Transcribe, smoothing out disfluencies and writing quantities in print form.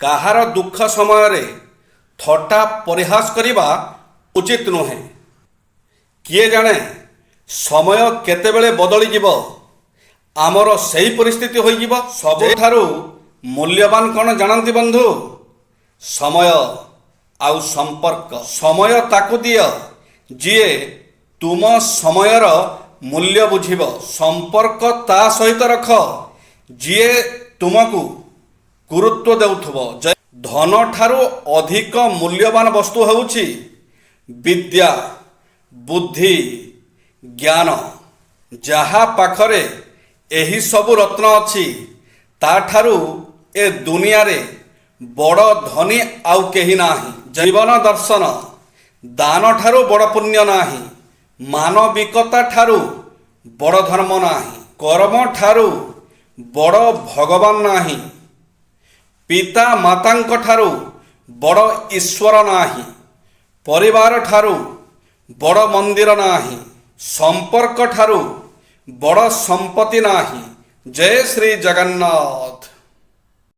କାହାର ଦୁଃଖ ସମୟରେ ଥଟ୍ଟା ପରିହାସ କରିବା ଉଚିତ ନୁହେଁ। କିଏ ଜାଣେ ସମୟ କେତେବେଳେ ବଦଳିଯିବ, ଆମର ସେହି ପରିସ୍ଥିତି ହୋଇଯିବ। ସବୁଠାରୁ ମୂଲ୍ୟବାନ କ'ଣ ଜାଣନ୍ତି ବନ୍ଧୁ? ସମୟ ଆଉ ସମ୍ପର୍କ। ସମୟ ତାକୁ ଦିଅ ଯିଏ ତୁମ ସମୟର ମୂଲ୍ୟ ବୁଝିବ। ସମ୍ପର୍କ ତା ସହିତ ରଖ ଯିଏ ତୁମକୁ ଗୁରୁତ୍ୱ ଦେଉଥିବ। ଧନଠାରୁ ଅଧିକ ମୂଲ୍ୟବାନ ବସ୍ତୁ ହେଉଛି ବିଦ୍ୟା, ବୁଦ୍ଧି, ଜ୍ଞାନ। ଯାହା ପାଖରେ ଏହି ସବୁ ରତ୍ନ ଅଛି ତାଠାରୁ ଏ ଦୁନିଆରେ ବଡ଼ ଧନୀ ଆଉ କେହି ନାହିଁ। ଜୀବନ ଦର୍ଶନ, ଦାନ ଠାରୁ ବଡ଼ ପୁଣ୍ୟ ନାହିଁ। ମାନବିକତା ଠାରୁ ବଡ଼ ଧର୍ମ ନାହିଁ। କର୍ମ ଠାରୁ ବଡ଼ ଭଗବାନ ନାହିଁ। ପିତା ମାତାଙ୍କ ଠାରୁ ବଡ଼ ଈଶ୍ୱର ନାହିଁ। ପରିବାର ଠାରୁ ବଡ଼ ମନ୍ଦିର ନାହିଁ। ସମ୍ପର୍କ ଠାରୁ ବଡ଼ ସମ୍ପତ୍ତି ନାହିଁ। ଜୟ ଶ୍ରୀ ଜଗନ୍ନାଥ।